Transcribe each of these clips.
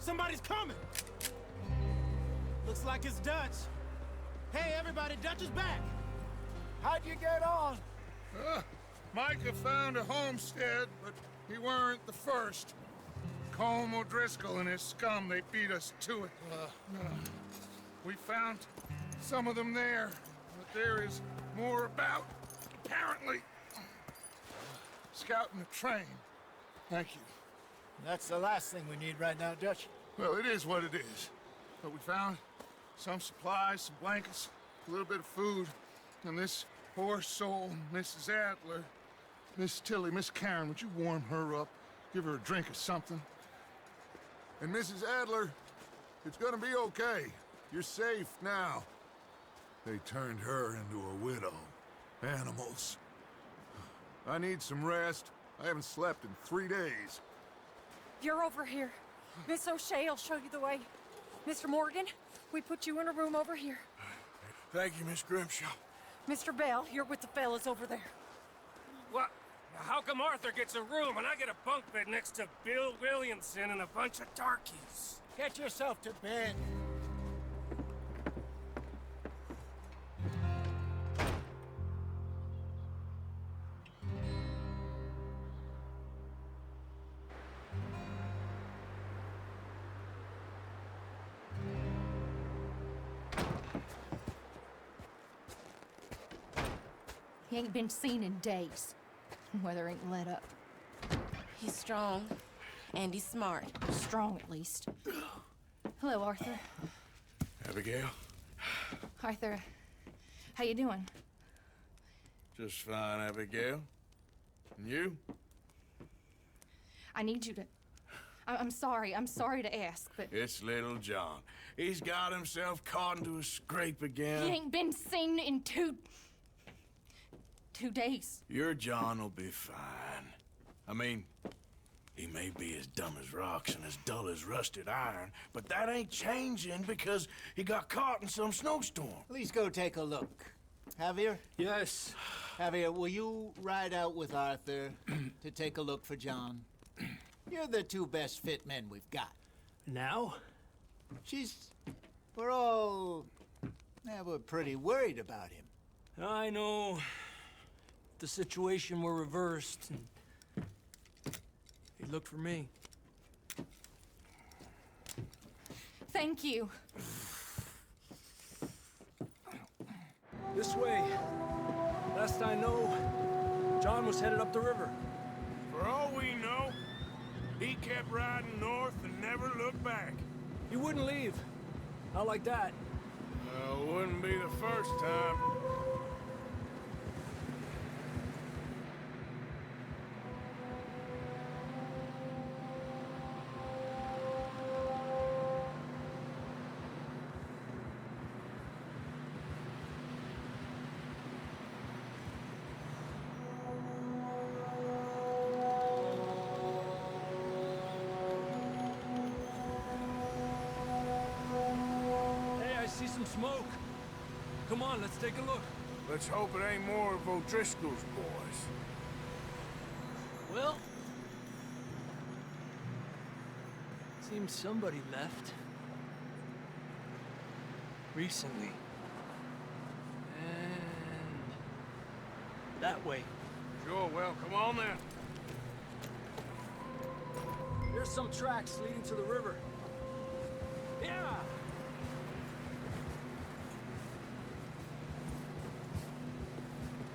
Somebody's coming! Looks like it's Dutch. Hey, everybody, Dutch is back! How'd you get on? Micah found a homestead, but he weren't the first. Colm O'Driscoll and his scum, they beat us to it. We found some of them there, but there is more about, apparently. Scouting the train. Thank you. That's the last thing we need right now, Dutch. Well, it is what it is. But we found some supplies, some blankets, a little bit of food, and this poor soul, Mrs. Adler, Miss Tilly, Miss Karen, would you warm her up? Give her a drink or something? And Mrs. Adler, it's gonna be okay. You're safe now. They turned her into a widow. Animals. I need some rest. I haven't slept in 3 days. You're over here. Miss O'Shea will show you the way. Mr. Morgan, we put you in a room over here. Thank you, Miss Grimshaw. Mr. Bell, you're with the fellas over there. What? How come Arthur gets a room and I get a bunk bed next to Bill Williamson and a bunch of darkies? Get yourself to bed. He ain't been seen in days. Weather ain't let up. He's strong, and he's smart. Strong, at least. Hello, Arthur. Abigail? Arthur, how you doing? Just fine, Abigail. And you? I need you to... I'm sorry to ask, but... It's little John. He's got himself caught into a scrape again. He ain't been seen in 2 days. Your John will be fine. I mean, he may be as dumb as rocks and as dull as rusted iron, but that ain't changing because he got caught in some snowstorm. Please go take a look. Javier? Yes. Javier, will you ride out with Arthur to take a look for John? You're the 2 best fit men we've got. Now? We're pretty worried about him. I know. The situation were reversed, and he looked for me. Thank you. This way. Last I know, John was headed up the river. For all we know, he kept riding north and never looked back. He wouldn't leave. Not like that. Wouldn't be the first time. See some smoke. Come on, let's take a look. Let's hope it ain't more of O'Driscoll's boys. Well, seems somebody left. Recently. And that way. Sure, well, come on then. There's some tracks leading to the river. Yeah!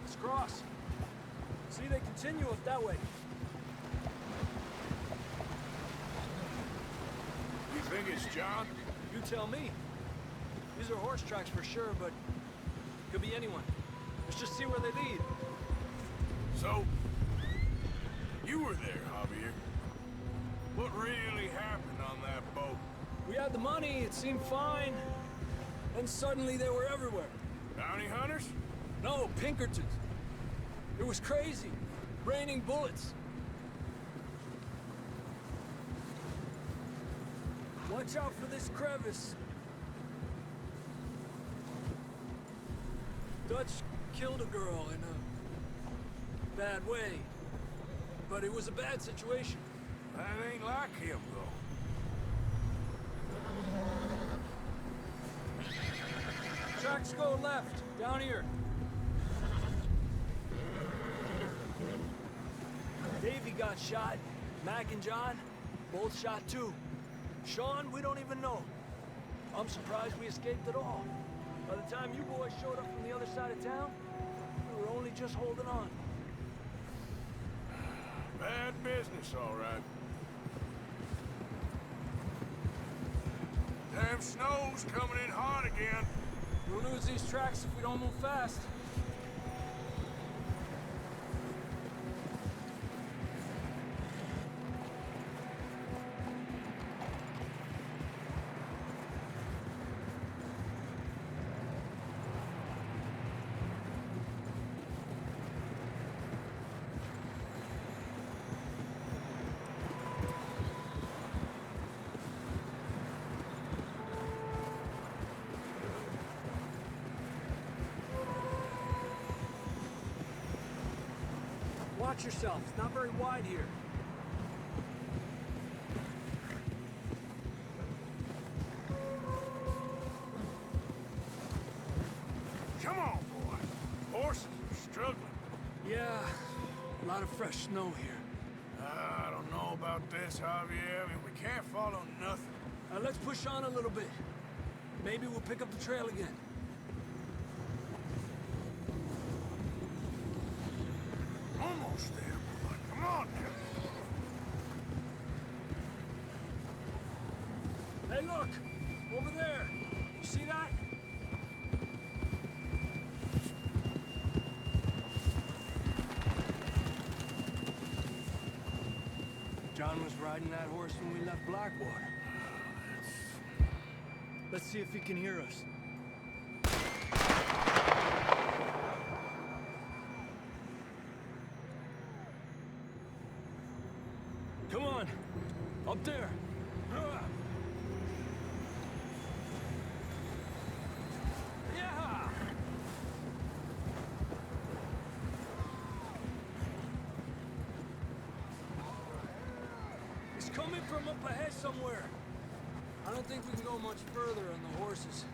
Let's cross. See, they continue up that way. You think it's John? You tell me. These are horse tracks for sure, but could be anyone. Let's just see where they lead. So, you were there, Javier. What really happened on that boat? We had the money, it seemed fine. Then suddenly they were everywhere. Bounty hunters? No, Pinkertons. It was crazy. Raining bullets. Watch out for this crevice. Dutch killed a girl in a bad way. But it was a bad situation. That ain't like him, though. Tracks go left, down here. Davey got shot. Mac and John, both shot too. Sean, we don't even know. I'm surprised we escaped at all. By the time you boys showed up from the other side of town, we were only just holding on. Bad business, all right. Damn snow's coming in hard again. We'll lose these tracks if we don't move fast. Watch yourself. It's not very wide here. Come on, boy. Horses are struggling. Yeah, a lot of fresh snow here. I don't know about this, Javier. I mean, we can't follow nothing. Let's push on a little bit. Maybe we'll pick up the trail again. Almost there, boy. Come on now. Hey, look! Over there! You see that? John was riding that horse when we left Blackwater. Let's see if he can hear us. Come on! Up there! Yeah! It's coming from up ahead somewhere. I don't think we can go much further on the horses.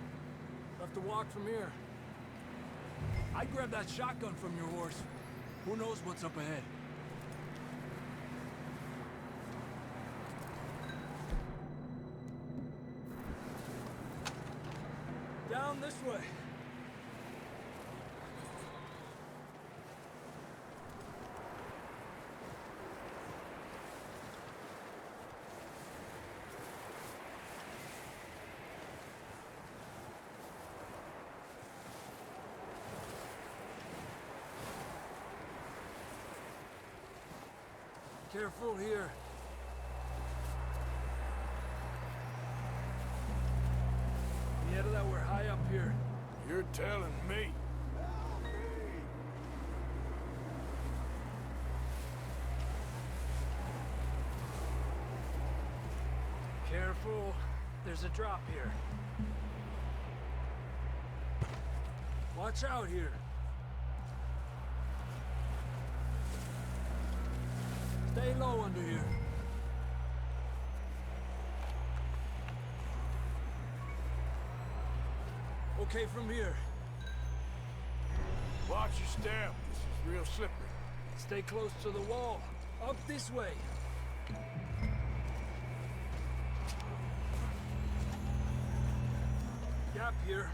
We'll have to walk from here. I'd grab that shotgun from your horse. Who knows what's up ahead? Down this way. Careful here. Yeah, that we're high up here. You're telling me. Careful. There's a drop here. Watch out here. Stay low under here. Okay from here. Watch your step. This is real slippery. Stay close to the wall. Up this way. Gap here.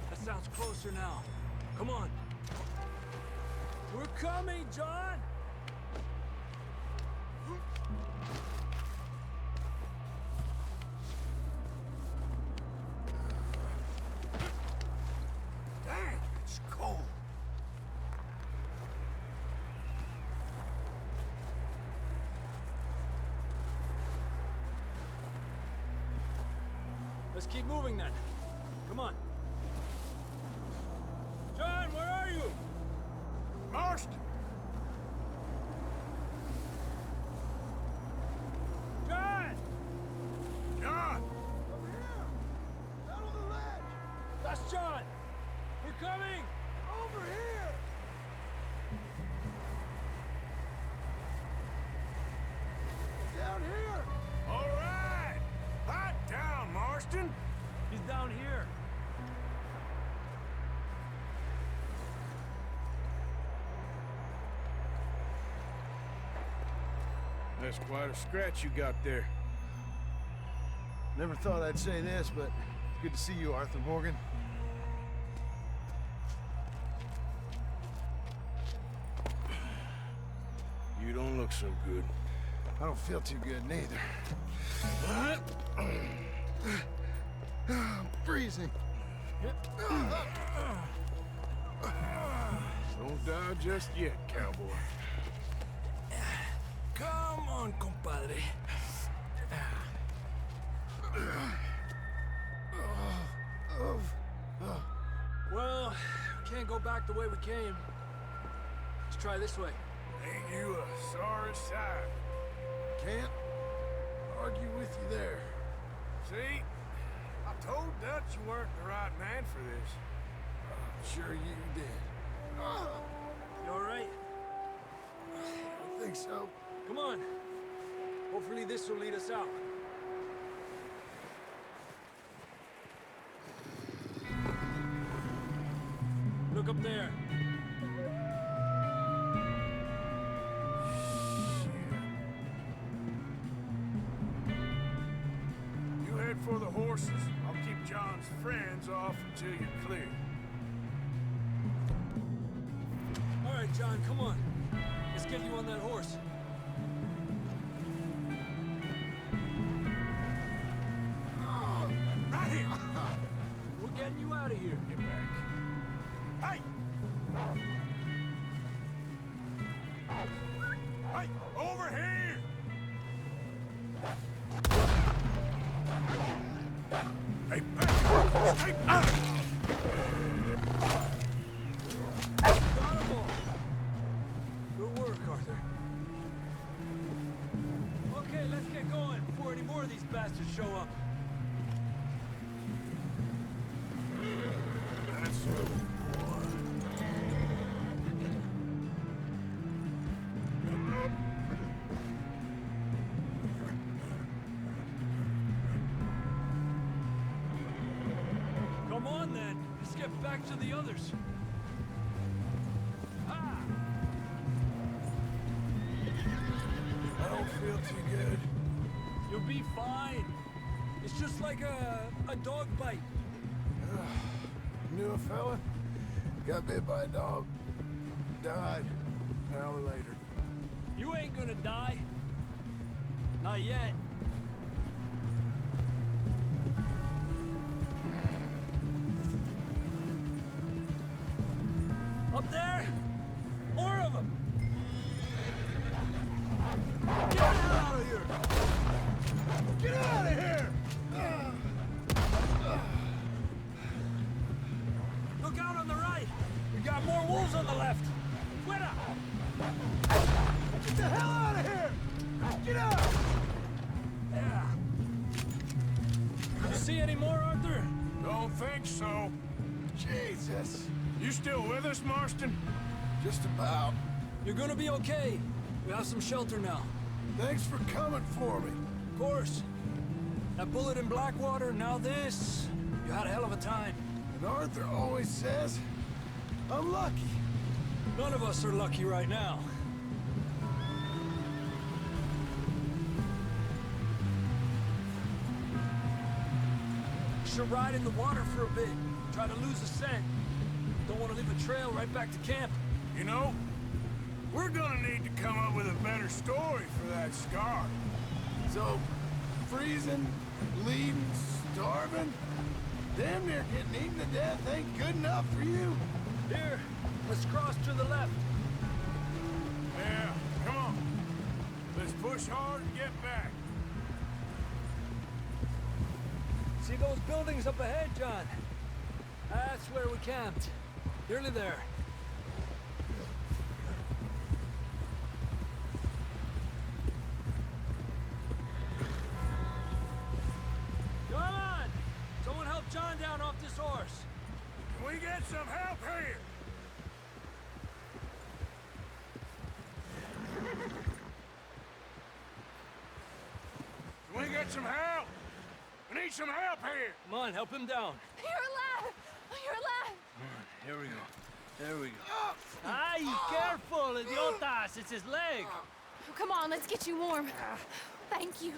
That sounds closer now. Come on. We're coming, John! Dang, it's cold. Let's keep moving then. Come on. John, where are you? Marston! John! John! Over here! Down on the ledge! That's John! We're coming! Over here! Down here! All Marston? He's down here. That's quite a scratch you got there. Never thought I'd say this, but it's good to see you, Arthur Morgan. You don't look so good. I don't feel too good, neither. I'm freezing. Don't die just yet, cowboy. Come on, compadre. Well, we can't go back the way we came. Let's try this way. Ain't you a sorry sight? Can't argue with you there. See? I told Dutch you weren't the right man for this. Sure you did. You all right? I think so. Come on. Hopefully this will lead us out. Look up there. You head for the horses. I'll keep John's friends off until you're clear. All right, John, come on. Let's get you on that horse. Right here! We're getting you out of here. Get back. Hey! Hey! Over here! Hey, back! Hey, Got 'em all. Good work, Arthur. Okay, let's get going before any more of these bastards show up. That's Come on, then. Let's get back to the others. Ah! I don't feel too good. You'll be fine. It's just like a dog bite. Knew a fella, got bit by a dog, died an hour later. You ain't gonna die. Not yet. Up there! More of them! Get out of here! Get out of here! Look out on the right! We got more wolves on the left! Fuera! Get the hell out of here! Get out! Yeah. You see any more, Arthur? Don't think so. Jesus! You still with us, Marston? Just about. You're gonna be okay. We have some shelter now. Thanks for coming for me. Of course. That bullet in Blackwater, now this. You had a hell of a time. And Arthur always says, I'm lucky. None of us are lucky right now. Should ride in the water for a bit. Try to lose the scent. Don't want to leave a trail right back to camp. You know, we're gonna need to come up with a better story for that scar. So, freezing, bleeding, starving, damn near getting eaten to death ain't good enough for you. Here, let's cross to the left. Yeah, come on. Let's push hard and get back. See those buildings up ahead, John? That's where we camped. Nearly there. Come on! Someone help John down off this horse. Can we get some help here? Can we get some help? We need some help here! Come on, help him down. You're alive! You're alive! Here we go. There we go. Ay, careful, idiotas! It's his leg. Come on, let's get you warm. Thank you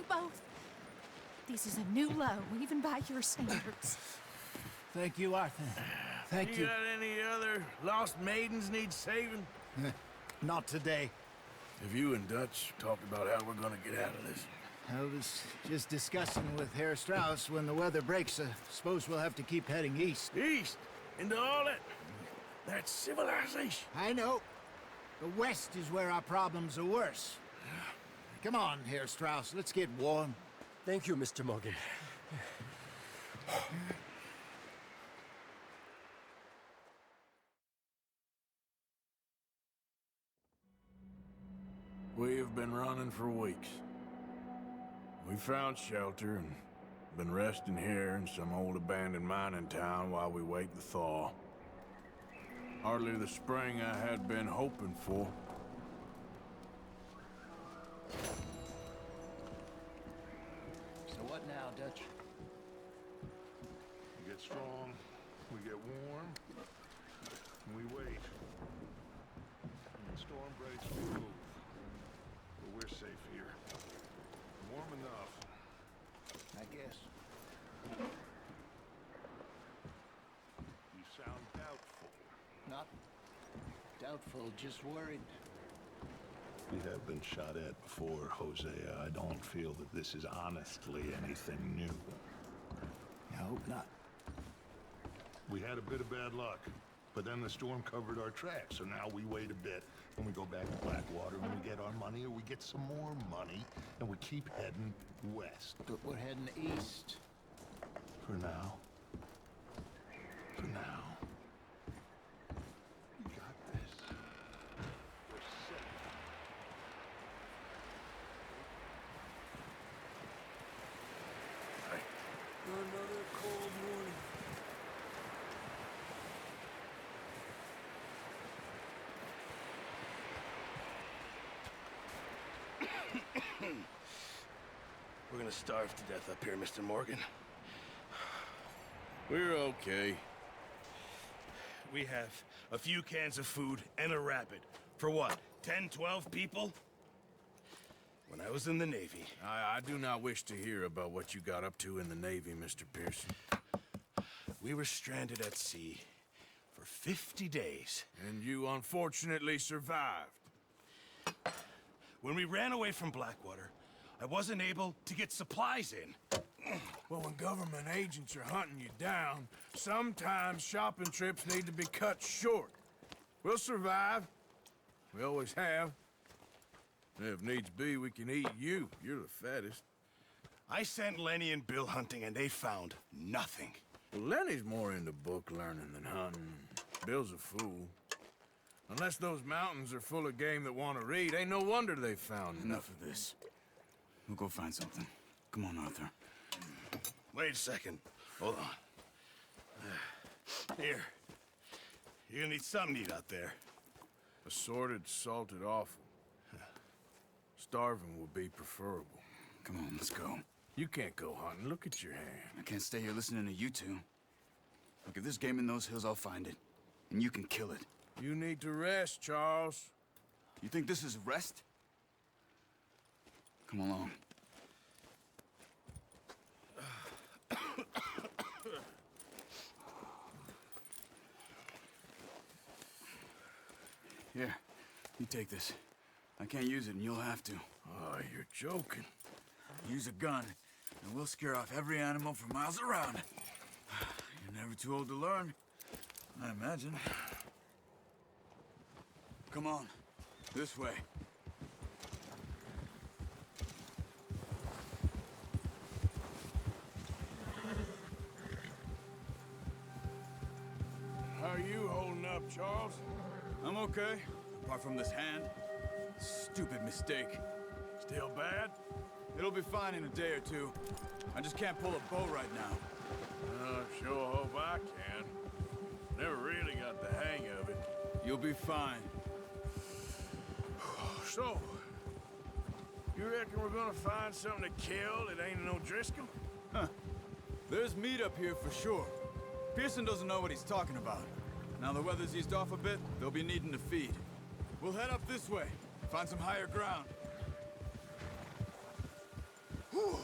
both. This is a new low, even by your standards. Thank you, Arthur. Thank You you. got any other lost maidens need saving? Not today. Have you and Dutch talked about how we're gonna get out of this? I was just discussing with Herr Strauss when the weather breaks. Suppose we'll have to keep heading east. East? Into all that civilization? I know. The west is where our problems are worse. Come on, Herr Strauss. Let's get warm. Thank you, Mr. Morgan. We have been running for weeks. We found shelter and been resting here in some old abandoned mining town while we wait the thaw. Hardly the spring I had been hoping for. So what now, Dutch? We get strong, we get warm, and we wait. When the storm breaks, we move. But we're safe here. Warm enough. I guess. You sound doubtful. Not doubtful, just worried. We have been shot at before, Hosea. I don't feel that this is honestly anything new. I hope not. We had a bit of bad luck, but then the storm covered our tracks, so now we wait a bit, and we go back to Blackwater, and we get our money, or we get some more money, and we keep heading west. But we're heading east. For now. For now. We got this. We're safe. Another cold morning. We're gonna starve to death up here, Mr. Morgan. We're okay. We have a few cans of food and a rapid. For what, 10, 12 people? When I was in the Navy... I do not wish to hear about what you got up to in the Navy, Mr. Pearson. We were stranded at sea for 50 days. And you unfortunately survived. When we ran away from Blackwater, I wasn't able to get supplies in. Well, when government agents are hunting you down, sometimes shopping trips need to be cut short. We'll survive. We always have. And if needs be, we can eat you. You're the fattest. I sent Lenny and Bill hunting, and they found nothing. Well, Lenny's more into book learning than hunting. Bill's a fool. Unless those mountains are full of game that want to read, ain't no wonder they found Enough of this. We'll go find something. Come on, Arthur. Wait a second. Hold on. Here. You're gonna need something to eat out there. Assorted, salted offal. Starving would be preferable. Come on, let's go. You can't go hunting. Look at your hand. I can't stay here listening to you two. Look, if there's game in those hills, I'll find it. And you can kill it. You need to rest, Charles. You think this is rest? Come along. Here, you take this. I can't use it, and you'll have to. Oh, you're joking. Use a gun, and we'll scare off every animal for miles around. You're never too old to learn, I imagine. Come on, this way. How are you holding up, Charles? I'm okay, apart from this hand. Stupid mistake. Still bad? It'll be fine in a day or two. I just can't pull a bow right now. I sure hope I can. Never really got the hang of it. You'll be fine. So, you reckon we're gonna find something to kill that ain't no Driscoll? There's meat up here for sure. Pearson doesn't know what he's talking about. Now the weather's eased off a bit, they'll be needing to feed. We'll head up this way, find some higher ground. Whew.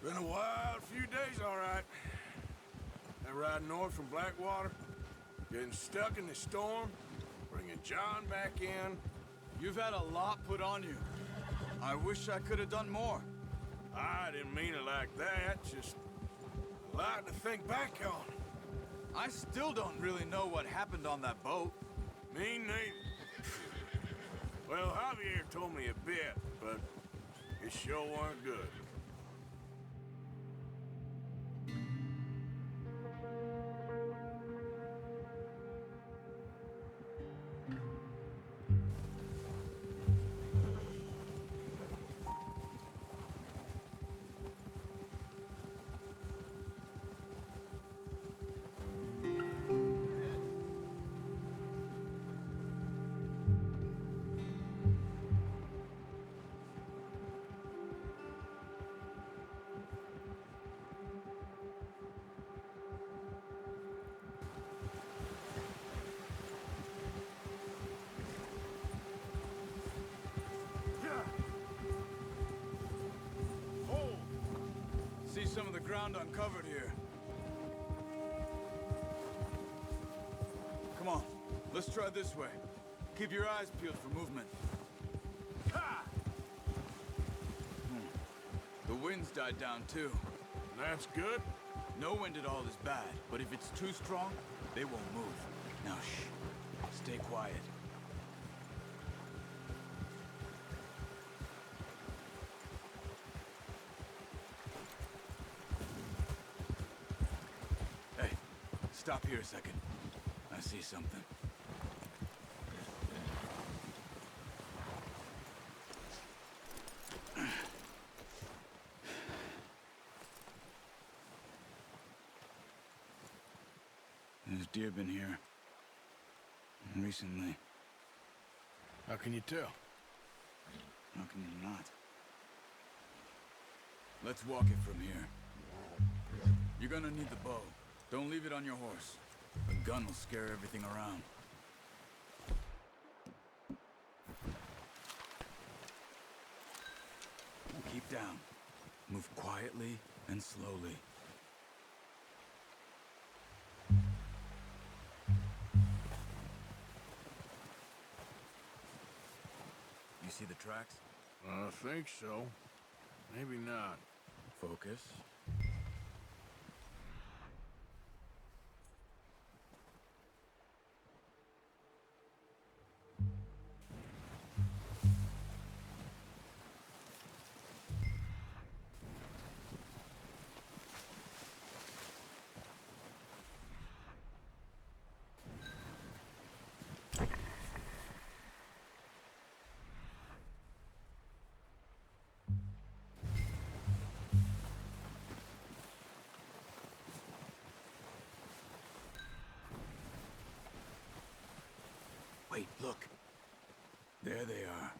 Been a wild few days, all right. That ride north from Blackwater, getting stuck in the storm, bringing John back in. You've had a lot put on you. I wish I could have done more. I didn't mean it like that, just a lot to think back on. I still don't really know what happened on that boat. Me neither. Well, Javier told me a bit, but it sure weren't good. See some of the ground uncovered here. Come on, let's try this way. Keep your eyes peeled for movement. Ha! The wind's died down too. That's good. No wind at all is bad, but if it's too strong, they won't move. Now shh, stay quiet. Hey, stop here a second. I see something. There's deer been here. Recently. How can you tell? How can you not? Let's walk it from here. You're gonna need the bow. Don't leave it on your horse. A gun will scare everything around. Keep down. Move quietly and slowly. You see the tracks? I think so. Maybe not. Focus. Wait, look. There they are.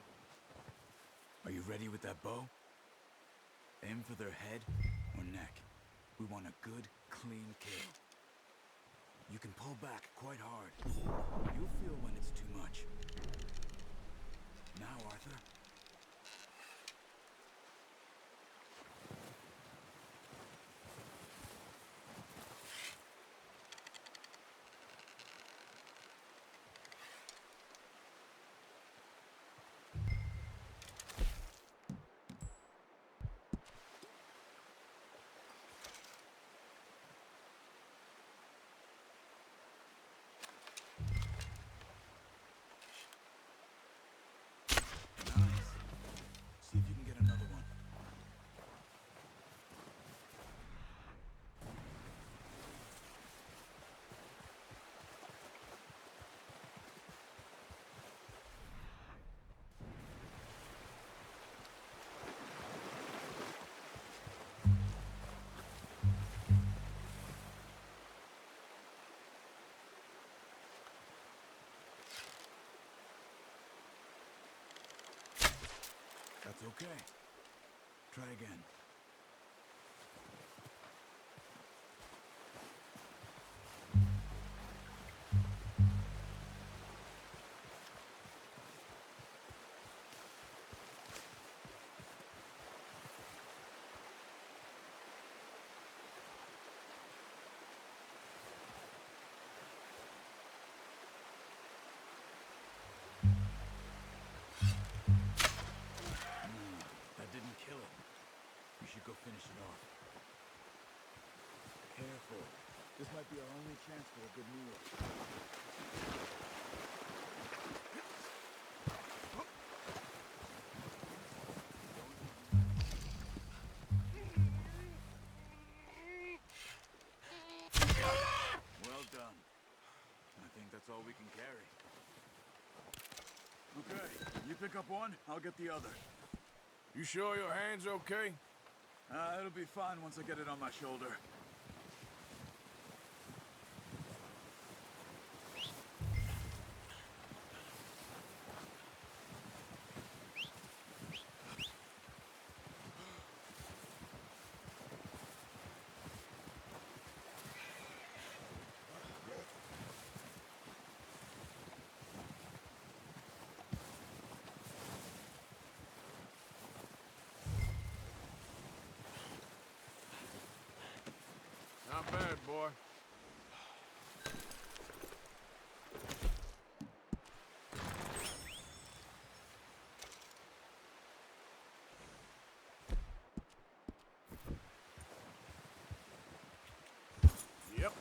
Are you ready with that bow? Aim for their head or neck. We want a good, clean kill. You can pull back quite hard. You'll feel when it's too much. Now, Arthur. See if you can get another one. That's okay. Try again. might be our only chance for a good meal. Well done. I think that's all we can carry. Okay, you pick up one, I'll get the other. You sure your hand's okay? It'll be fine once I get it on my shoulder. Not bad, boy. Yep.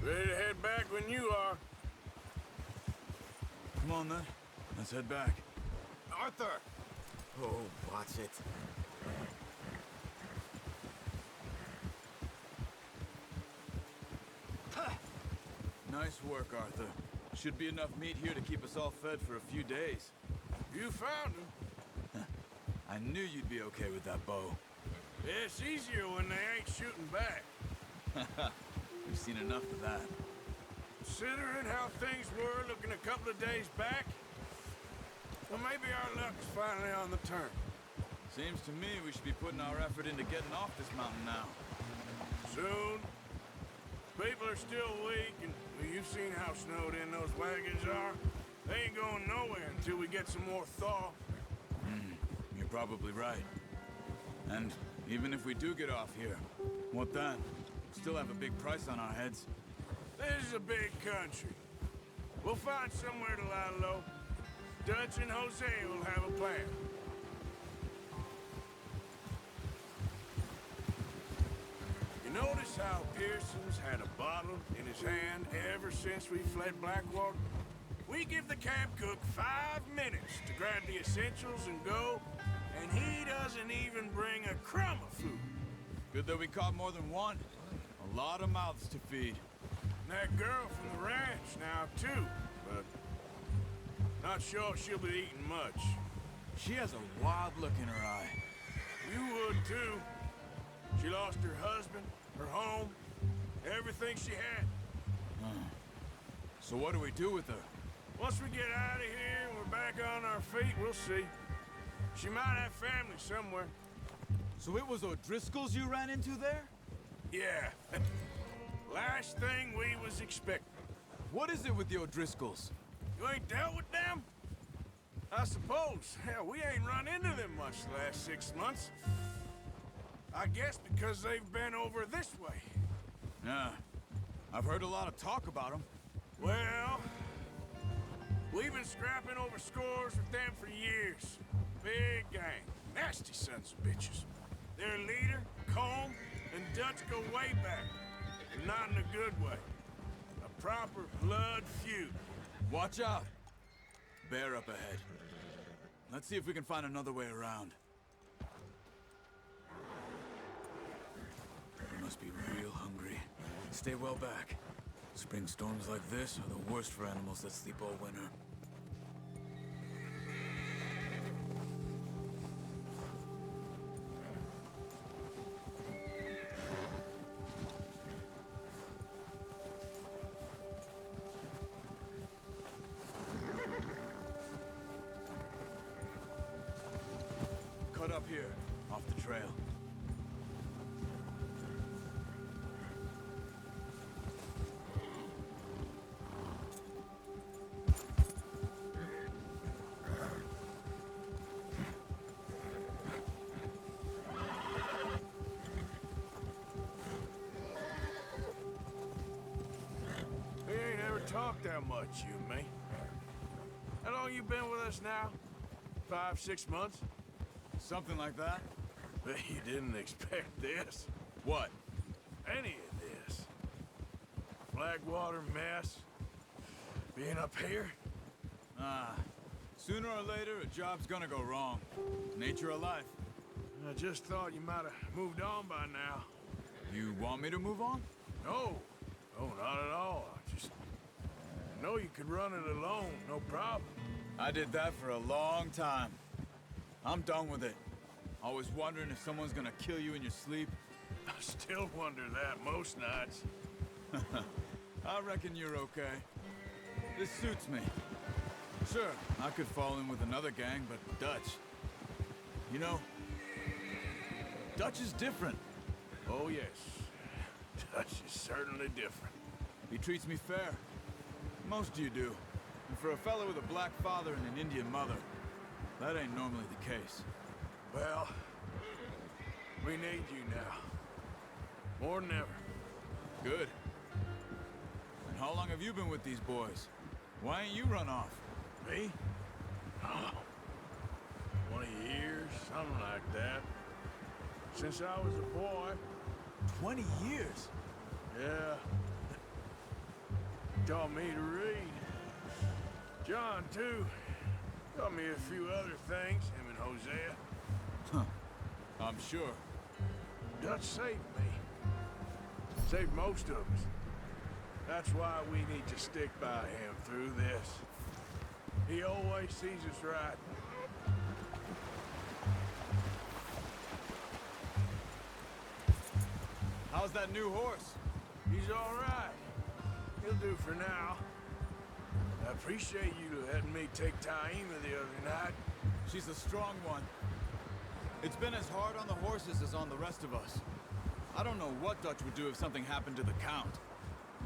Ready to head back when you are. Come on then, let's head back. Arthur! Oh, watch it. Nice work, Arthur. Should be enough meat here to keep us all fed for a few days. You found him. I knew you'd be okay with that bow. It's easier when they ain't shooting back. We've seen enough of that. Considering how things were looking a couple of days back, well, maybe our luck's finally on the turn. Seems to me we should be putting our effort into getting off this mountain now. Soon. People are still weak, and well, you've seen how snowed in those wagons are. They ain't going nowhere until we get some more thaw. You're probably right. And even if we do get off here, what then? Still have a big price on our heads. This is a big country. We'll find somewhere to lie low. Dutch and Hosea will have a plan. You notice how Pearson's had a bottle in his hand ever since we fled Blackwater? We give the camp cook 5 minutes to grab the essentials and go, and he doesn't even bring a crumb of food. Good that we caught more than one. A lot of mouths to feed. And that girl from the ranch now, too, but not sure she'll be eating much. She has a wild look in her eye. You would, too. She lost her husband, her home, everything she had. So what do we do with her? Once we get out of here and we're back on our feet, we'll see. She might have family somewhere. So it was O'Driscoll's you ran into there? Yeah. Last thing we was expecting. What is it with the O'Driscolls? You ain't dealt with them? I suppose. Hell, we ain't run into them much the last 6 months. I guess because they've been over this way. Yeah. I've heard a lot of talk about them. Well, we've been scrapping over scores with them for years. Big gang. Nasty sons of bitches. Their leader, Colm, and Dutch go way back. Not in a good way. A proper blood feud. Watch out! Bear up ahead. Let's see if we can find another way around. We must be real hungry. Stay well back. Spring storms like this are the worst for animals that sleep all winter. Cut up here, off the trail. We ain't ever talked that much, you and me. How long you been with us now? 5, 6 months? Something like that? But you didn't expect this. What? Any of this. Blackwater mess. Being up here? Sooner or later, a job's gonna go wrong. Nature of life. I just thought you might have moved on by now. You want me to move on? No. No, not at all. I just know you could run it alone, no problem. I did that for a long time. I'm done with it. Always wondering if someone's gonna kill you in your sleep. I still wonder that most nights. I reckon you're okay. This suits me. Sure, I could fall in with another gang, but Dutch... You know, Dutch is different. Oh, yes. Dutch is certainly different. He treats me fair. Most of you do. And for a fellow with a black father and an Indian mother, that ain't normally the case. Well, we need you now. More than ever. Good. And how long have you been with these boys? Why ain't you run off? Me? Oh, 20 years, something like that. Since I was a boy. 20 years? Yeah. Taught me to read. John, too. Taught me a few other things, him and Hosea. Huh. I'm sure. Dutch saved me. Saved most of us. That's why we need to stick by him through this. He always sees us right. How's that new horse? He's all right. He'll do for now. I appreciate you letting me take Taima the other night. She's a strong one. It's been as hard on the horses as on the rest of us. I don't know what Dutch would do if something happened to the Count.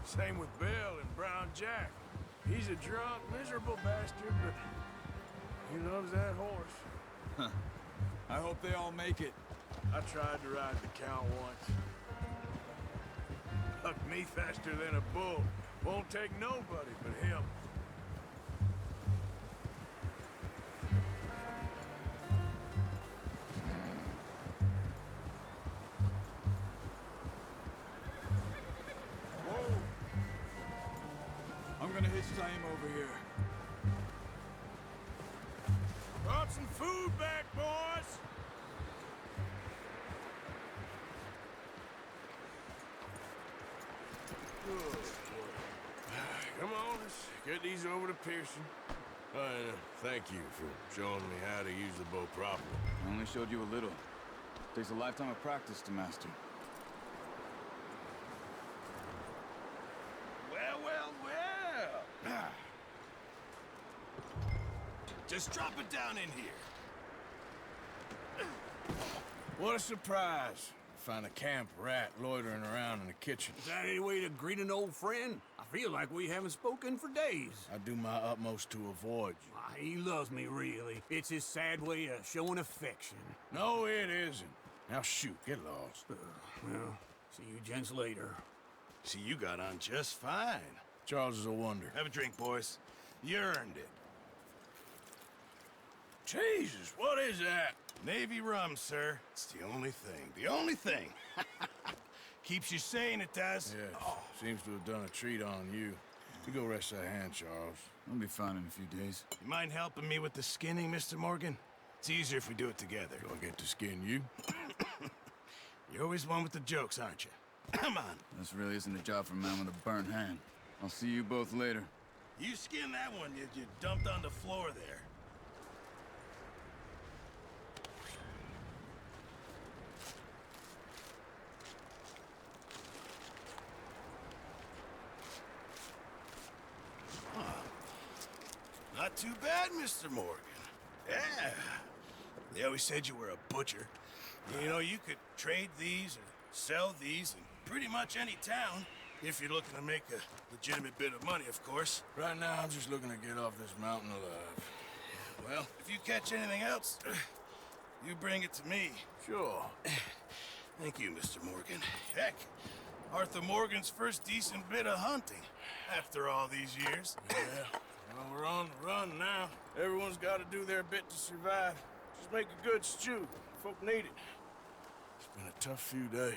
Same with Bill and Brown Jack. He's a drunk, miserable bastard, but he loves that horse. Huh. I hope they all make it. I tried to ride the Count once. Hucked me faster than a bull. Won't take nobody but him. I'm gonna hitch Taim over here. Brought some food back, boys! Good. Come on, let's get these over to Pearson. Thank you for showing me how to use the bow properly. I only showed you a little. Takes a lifetime of practice to master. Well, well, well. Just drop it down in here. What a surprise. Find a camp rat loitering around in the kitchen. Is that any way to greet an old friend? I feel like we haven't spoken for days. I do my utmost to avoid you. Why, he loves me, really. It's his sad way of showing affection. No, it isn't. Now shoot, get lost. Well, see you gents later. See, you got on just fine. Charles is a wonder. Have a drink, boys. You earned it. Jesus, what is that? Navy rum, sir. It's the only thing. The only thing. Keeps you sane, it does. Yeah, seems to have done a treat on you. You go rest that hand, Charles. I'll be fine in a few days. You mind helping me with the skinning, Mr. Morgan? It's easier if we do it together. Do I get to skin you? You're always one with the jokes, aren't you? Come on. This really isn't a job for a man with a burnt hand. I'll see you both later. You skin that one you dumped on the floor there. Not too bad, Mr. Morgan. Yeah. They always said you were a butcher. You know, you could trade these or sell these in pretty much any town, if you're looking to make a legitimate bit of money, of course. Right now, I'm just looking to get off this mountain alive. Well, if you catch anything else, you bring it to me. Sure. Thank you, Mr. Morgan. Heck, Arthur Morgan's first decent bit of hunting after all these years. Yeah, Well, we're on the run now. Everyone's got to do their bit to survive. Just make a good stew. Folk need it. It's been a tough few days.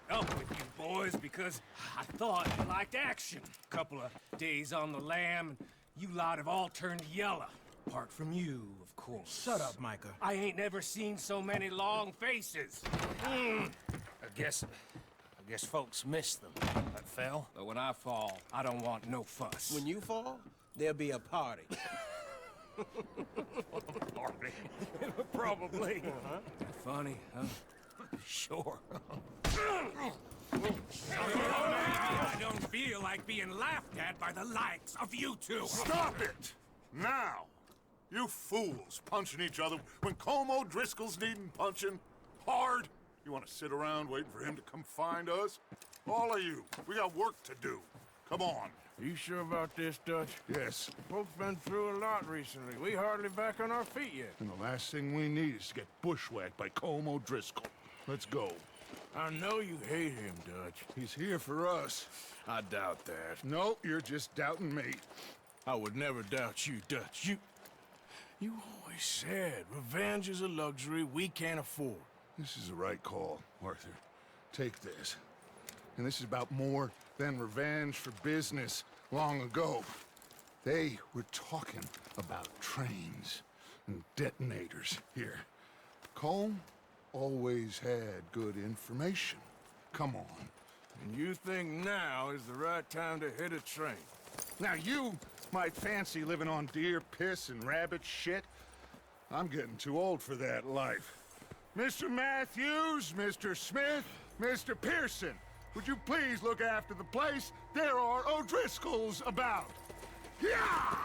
Up with you boys because I thought you liked action. Couple of days on the lam, and you lot have all turned yellow. Apart from you, of course. Shut up, Micah. I ain't never seen so many long faces. I guess folks miss them. That fell. But when I fall, I don't want no fuss. When you fall, there'll be a party. Party. Probably. Funny, huh? Sure. I don't feel like being laughed at by the likes of you two. Stop it! Now! You fools punching each other when Colm O'Driscoll's needing punching hard. You want to sit around waiting for him to come find us? All of you, we got work to do. Come on. You sure about this, Dutch? Yes. Folks been through a lot recently. We hardly back on our feet yet. And the last thing we need is to get bushwhacked by Colm O'Driscoll. Let's go. I know you hate him, Dutch. He's here for us. I doubt that. No, you're just doubting me. I would never doubt you, Dutch. You always said revenge is a luxury we can't afford. This is the right call, Arthur. Take this. And this is about more than revenge for business long ago. They were talking about trains and detonators here. Colm always had good information. Come on. And you think now is the right time to hit a train? Now you might fancy living on deer piss and rabbit shit. I'm getting too old for that life. Mr. Matthews, Mr. Smith, Mr. Pearson, would you please look after the place? There are O'Driscolls about. Yeah!